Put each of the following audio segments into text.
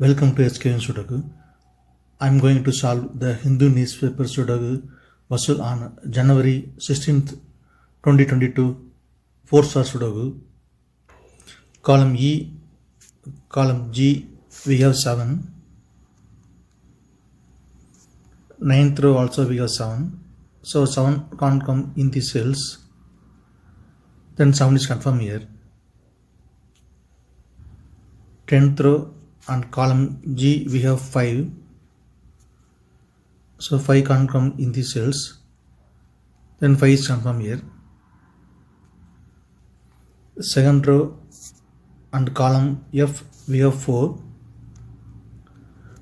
Welcome to SKN Sudoku. I am going to solve the Hindu newspaper Sudoku Vasul on January 16th, 2022, 4-star Sudoku. Column E, column G, we have 7. 9th row also we have 7. So 7 can't come in the cells. Then 7 is confirmed here. 10th row and column G we have 5. So 5 can't come in the cells. Then 5 is confirmed here. Second row and column F we have 4.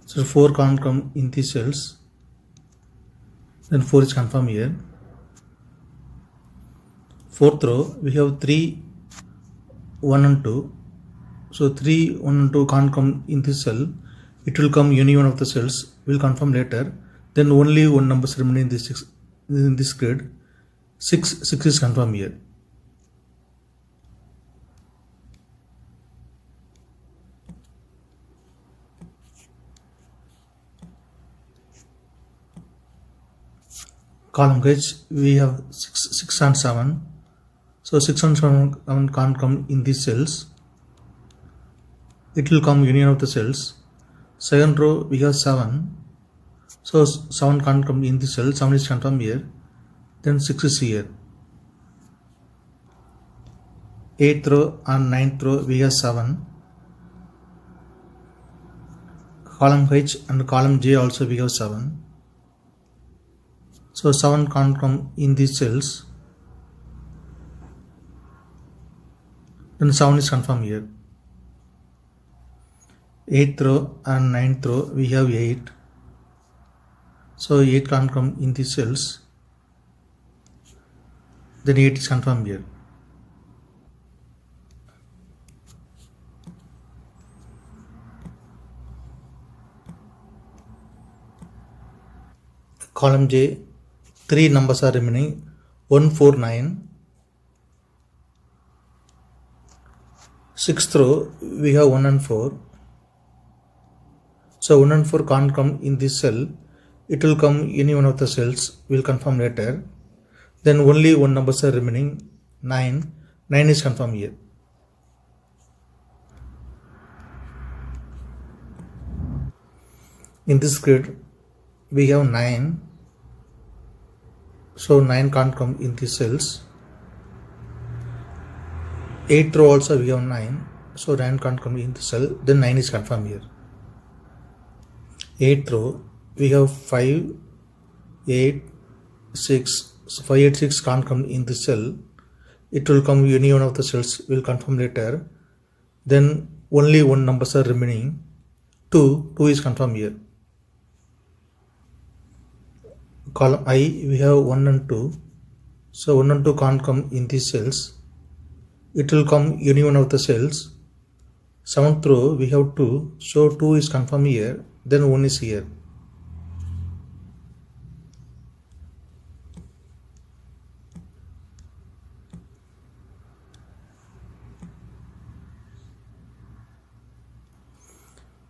So 4 can't come in the cells. Then 4 is confirmed here. Fourth row we have 3, 1 and 2. So 3, 1 and 2 can't come in this cell. It will come any one of the cells. We'll confirm later. Then only one number is remaining in this grid. 6 is confirmed here. Column H we have 6 and 7. So 6 and 7 can't come in these cells. It will come union of the cells. Second row we have 7. So 7 can't come in the cell. 7 is confirmed here. Then 6 is here. 8th row and 9th row we have 7. Column H and column J also we have 7. So 7 can't come in these cells. Then 7 is confirmed here. 8th row and 9th row we have 8. So 8 can't come in these cells. Then 8 is confirmed here. Column J, 3 numbers are remaining. 1, 4, 9. 6th row we have 1 and 4. So 1 and 4 can't come in this cell. It will come any one of the cells. We'll confirm later. Then only one numbers are remaining. 9. 9 is confirmed here. In this grid we have 9. So 9 can't come in these cells. 8th row also we have 9. So 9 can't come in the cell. Then 9 is confirmed here. 8th row we have 5, 8, 6. So 5, 8, 6 can't come in the cell. It will come any one of the cells. We'll confirm later. Then only one numbers are remaining. 2 is confirmed here. Column I we have 1 and 2. So 1 and 2 can't come in these cells. It will come any one of the cells. 7th row we have 2. So 2 is confirmed here. Then 1 is here.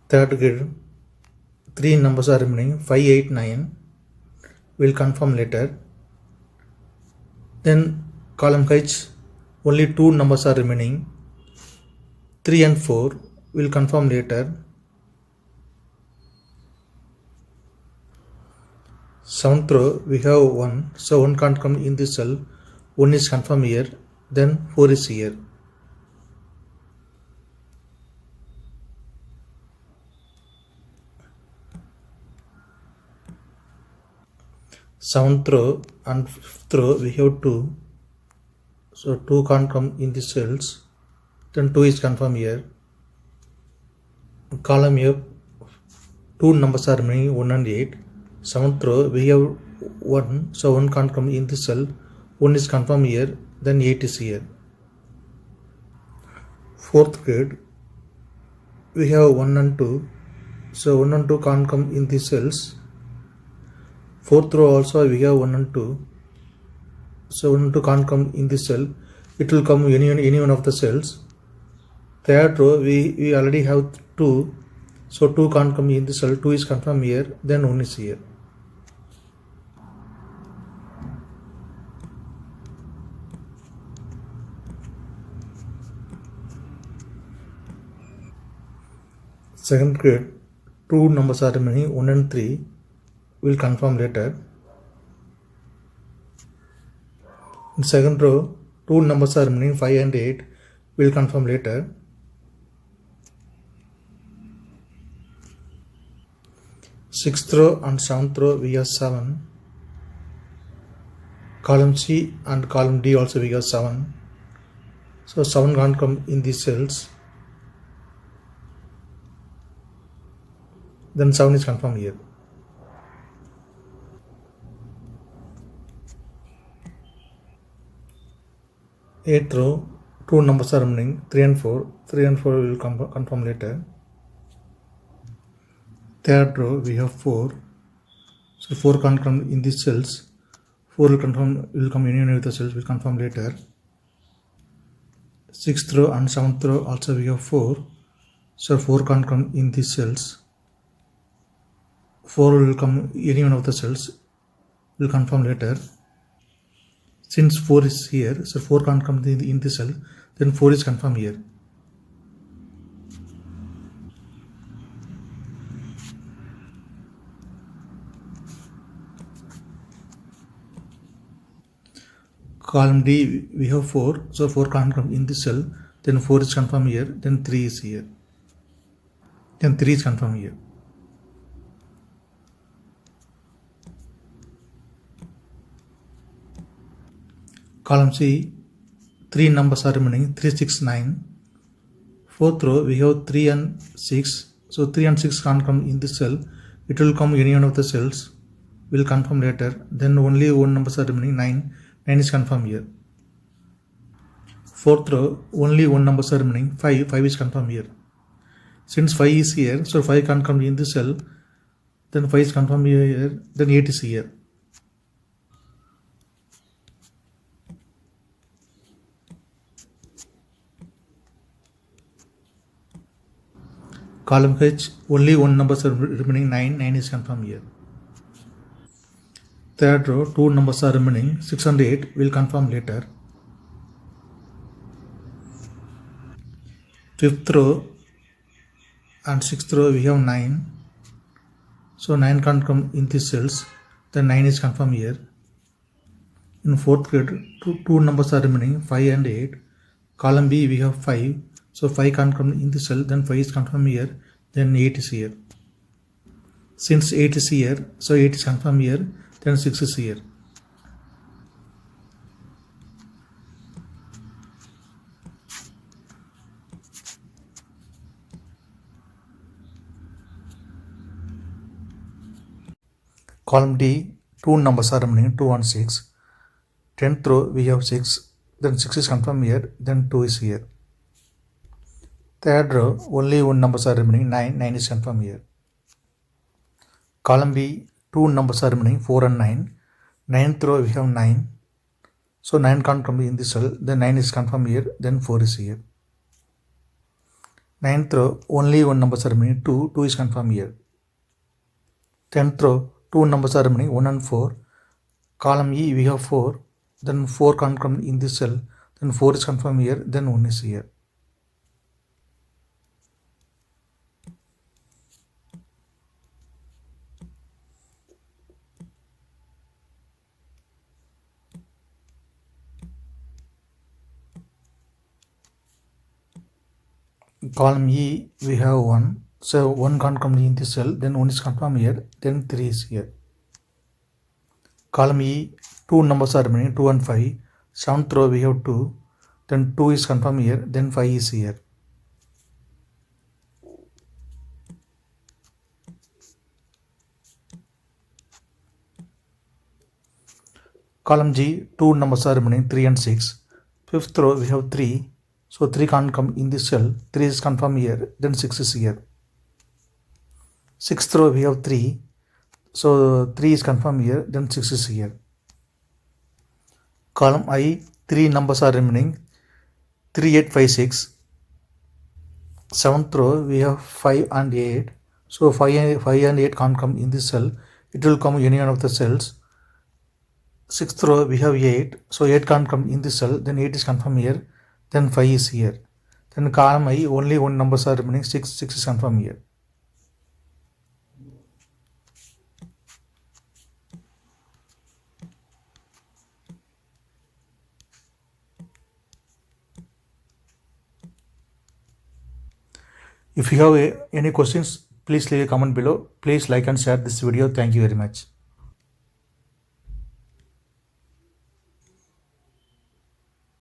Third grid, 3 numbers are remaining. 5, 8, 9. We'll confirm later. Then column H, only 2 numbers are remaining. 3 and 4. We'll confirm later. 7th row we have 1. So 1 can't come in this cell. 1 is confirmed here. Then 4 is here. Seventh row and 5th row we have 2. So 2 can't come in the cells. Then 2 is confirmed here. Column F, 2 numbers are remaining, 1 and 8. 7th row we have 1. So 1 can't come in the cell. 1 is confirmed here. Then 8 is here. 4th grid we have 1 and 2. So 1 and 2 can't come in the cells. 4th row also we have 1 and 2. So 1 and 2 can't come in this cell. It will come any one of the cells. Third row we already have 2. So 2 can't come in the cell, 2 is confirmed here, then 1 is here. Second grade, 2 numbers are remaining, 1 and 3 will confirm later. In second row, 2 numbers are remaining, 5 and 8 will confirm later. Sixth row and seventh row we have 7. Column C and column D also we have 7. So 7 can't come in these cells. Then 7 is confirmed here. Eighth row, 2 numbers are remaining, 3 and 4. 3 and 4 will confirm later. Third row we have 4. So 4 can't come in these cells. 4 will come union with the cells, will confirm later. Sixth row and seventh row also we have 4. So 4 can't come in these cells. 4 will come any one of the cells, will confirm later. Since 4 is here, so 4 can't come in the cell, then 4 is confirmed here. Column D we have 4, so 4 can't come in the cell, then 4 is confirmed here, then 3 is here. Then 3 is confirmed here. Column C, 3 numbers are remaining, 3, 6, 9. Fourth row we have 3 and 6, so 3 and 6 can't come in the cell, it will come any one of the cells, will confirm later. Then only one numbers are remaining, 9. 9 is confirmed here. Fourth row, only one numbers are remaining, 5. 5 is confirmed here. Since 5 is here, so 5 can't come in the cell, then 5 is confirmed here, then 8 is here. Column H, only one numbers are remaining, 9. 9 is confirmed here. Third row, 2 numbers are remaining, 6 and 8 will confirm later. Fifth row and sixth row we have 9. So 9 can't come in these cells, then 9 is confirmed here. In fourth grade, 2 numbers are remaining, 5 and 8. Column B we have 5. So 5 can't come in the cell, then 5 is confirmed here, then 8 is here. Since 8 is here, so 8 is confirmed here, then 6 is here. Column D, 2 numbers are remaining, 2 and 6. 10th row we have 6, then 6 is confirmed here, then 2 is here. Third row, only one numbers are remaining, 9. 9 is confirmed here. Column B, 2 numbers are remaining, 4 and 9. 9th row we have 9. So 9 can't come in this cell, then 9 is confirmed here, then 4 is here. 9th row, only one numbers are remaining, 2. 2 is confirmed here. 10th row, 2 numbers are remaining, 1 and 4. Column E we have 4, then 4 can't come in this cell, then 4 is confirmed here, then 1 is here. Column E we have 1, so 1 can't come in this cell, then 1 is confirmed here, then 3 is here. Column E, 2 numbers are remaining, 2 and 5. 7th row we have 2, then 2 is confirmed here, then 5 is here. Column G, 2 numbers are remaining, 3 and 6. 5th row we have 3, so 3 can't come in this cell, 3 is confirmed here, then 6 is here. 6th row we have 3, so 3 is confirmed here, then 6 is here. Column I, 3 numbers are remaining, 3, 8, 5, 6. 7th row we have 5 and 8, So 5 and 8 can't come in this cell. It will come union of the cells. Sixth row we have 8. So 8 can't come in this cell. Then 8 is confirmed here. Then 5 is here. Then column I only one numbers are remaining. 6 is confirmed here. If you have any questions, please leave a comment below. Please like and share this video. Thank you very much.